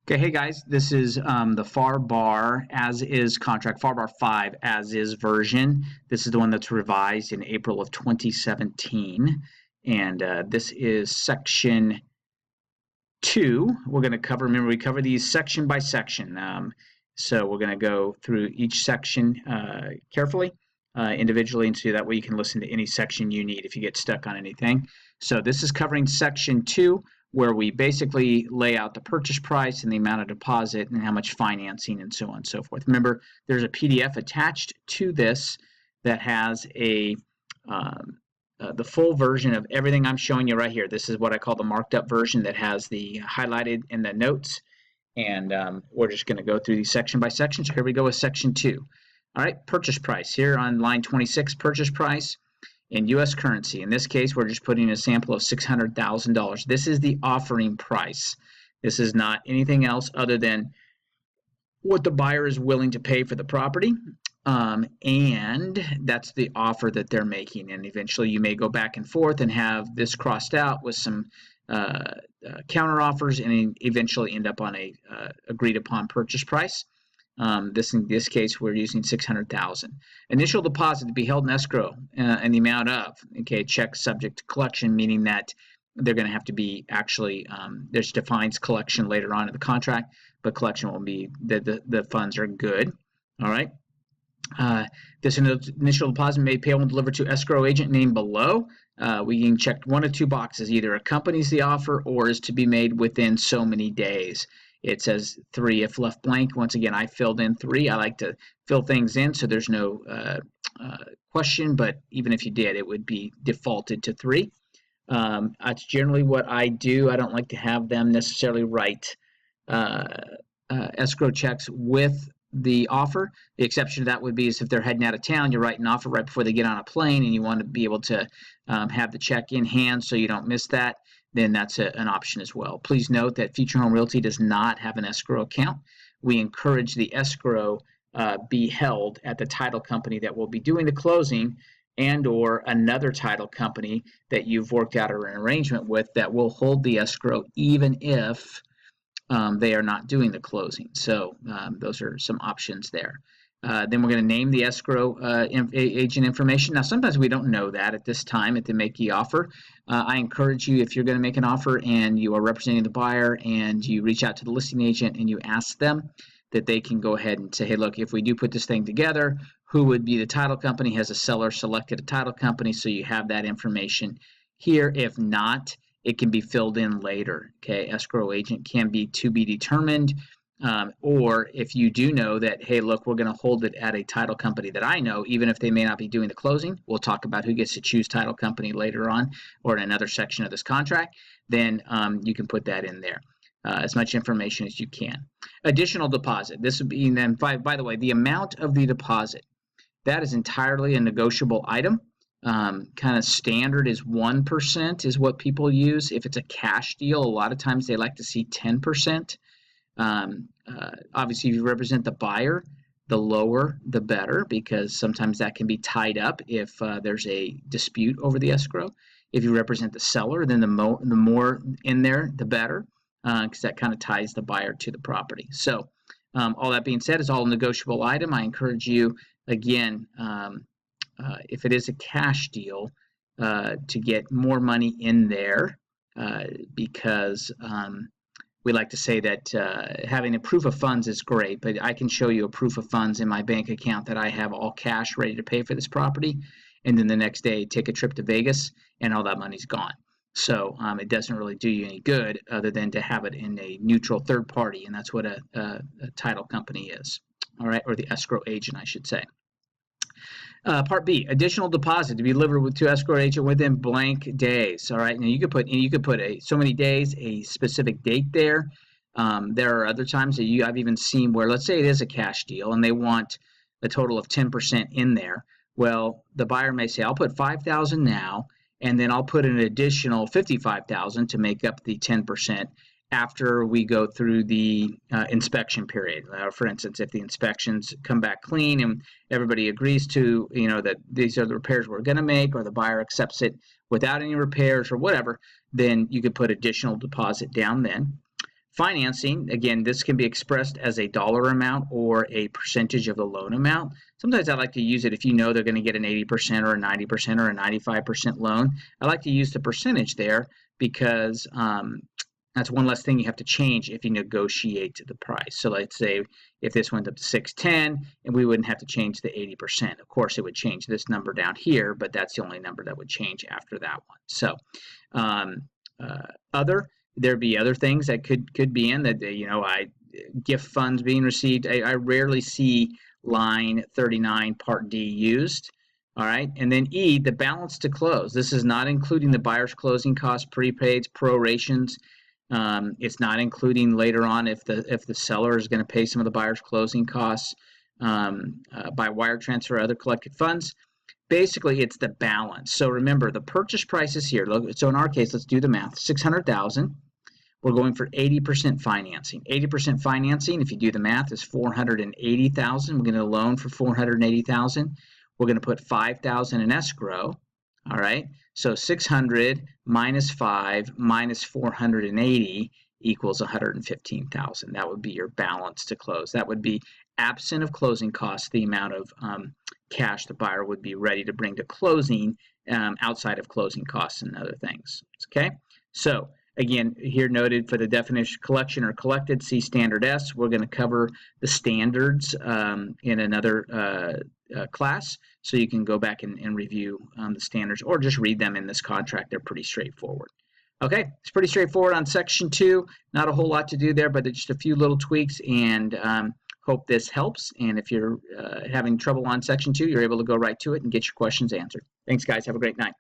Okay, hey guys, this is the FAR bar as is contract, FAR bar 5 as is version. This is the one that's revised in April of 2017. And this is section 2. We're going to cover, remember, we cover these section by section. So we're going to go through each section carefully, individually, and so that way you can listen to any section you need if you get stuck on anything. So this is covering section 2, where we basically lay out the purchase price and the amount of deposit and how much financing and so on and so forth. Remember, there's a PDF attached to this that has the full version of everything I'm showing you right here. This is what I call the marked up version that has the highlighted in the notes. And we're just going to go through these section by section. So here we go with section 2. All right, purchase price. Here on line 26, purchase price in U.S. currency. In this case, we're just putting a sample of $600,000. This is the offering price. This is not anything else other than what the buyer is willing to pay for the property. And that's the offer that they're making. And eventually you may go back and forth and have this crossed out with some counter offers and eventually end up on a agreed upon purchase price. In this case, we're using $600,000. Initial deposit to be held in escrow and the amount of, okay, check subject to collection, meaning that they're going to have to be actually, there's defines collection later on in the contract, but collection will be, the funds are good. All right. This initial deposit may be payable and delivered to escrow agent named below. We can check one of two boxes. Either accompanies the offer or is to be made within so many days. It says 3 if left blank. Once again, I filled in 3. I like to fill things in so there's no question, but even if you did, it would be defaulted to 3. That's generally what I do. I don't like to have them necessarily write escrow checks with the offer. The exception to that would be is if they're heading out of town, you write an offer right before they get on a plane and you want to be able to have the check in hand so you don't miss that, then that's an option as well. Please note that Future Home Realty does not have an escrow account. We encourage the escrow be held at the title company that will be doing the closing and or another title company that you've worked out an arrangement with that will hold the escrow even if they are not doing the closing. So those are some options there. Then we're going to name the escrow agent information. Now, sometimes we don't know that at this time at the make the offer. I encourage you, if you're going to make an offer and you are representing the buyer and you reach out to the listing agent and you ask them that they can go ahead and say, hey, look, if we do put this thing together, who would be the title company? Has a seller selected a title company? So you have that information here. If not, it can be filled in later. Okay, escrow agent can be to be determined. Or if you do know that, hey, look, we're going to hold it at a title company that I know, even if they may not be doing the closing, we'll talk about who gets to choose title company later on or in another section of this contract, then you can put that in there. As much information as you can. Additional deposit. This would be then, by the way, the amount of the deposit. That is entirely a negotiable item. Kind of standard is 1% is what people use. If it's a cash deal, a lot of times they like to see 10%. Obviously, if you represent the buyer, the lower the better, because sometimes that can be tied up if there's a dispute over the escrow. If you represent the seller, then the more in there, the better, because that kind of ties the buyer to the property. So all that being said, is all a negotiable item. I encourage you, again, if it is a cash deal, to get more money in there because we like to say that having a proof of funds is great, but I can show you a proof of funds in my bank account that I have all cash ready to pay for this property, and then the next day take a trip to Vegas and all that money's gone. So it doesn't really do you any good other than to have it in a neutral third party, and that's what a title company is, all right, or the escrow agent, I should say. Part B, additional deposit to be delivered to escrow agent within blank days. All right, now you could put so many days, a specific date there. There are other times that I've even seen where, let's say it is a cash deal and they want a total of 10% in there. Well, the buyer may say, I'll put $5,000 now, and then I'll put an additional $55,000 to make up the 10% after we go through the inspection period. For instance, if the inspections come back clean and everybody agrees to, that these are the repairs we're going to make, or the buyer accepts it without any repairs or whatever, then you could put additional deposit down then. Financing, again, this can be expressed as a dollar amount or a percentage of the loan amount. Sometimes I like to use it if you know they're going to get an 80% or a 90% or a 95% loan. I like to use the percentage there because that's one less thing you have to change if you negotiate the price. So let's say if this went up to 610 and we wouldn't have to change the 80%. Of course, it would change this number down here, but that's the only number that would change after that one. So there'd be other things that could be in that, I gift funds being received. I rarely see line 39 part D used. All right, and then E, the balance to close. This is not including the buyer's closing costs, prepaids, prorations. It's not including later on if the seller is going to pay some of the buyer's closing costs by wire transfer or other collected funds. Basically, it's the balance. So remember, the purchase price is here. So in our case, let's do the math. $600,000. We're going for 80% financing. 80% financing, if you do the math, is $480,000. We're going to loan for $480,000. We're going to put $5,000 in escrow. All right. So 600 minus 5 minus 480 equals 115,000. That would be your balance to close. That would be absent of closing costs, the amount of cash the buyer would be ready to bring to closing outside of closing costs and other things. Okay. So again, here noted for the definition collection or collected, see standard S. We're going to cover the standards in another class, so you can go back and review the standards or just read them in this contract. They're pretty straightforward. Okay, it's pretty straightforward on section 2. Not a whole lot to do there, but just a few little tweaks, and hope this helps. And if you're having trouble on section 2, you're able to go right to it and get your questions answered. Thanks, guys. Have a great night.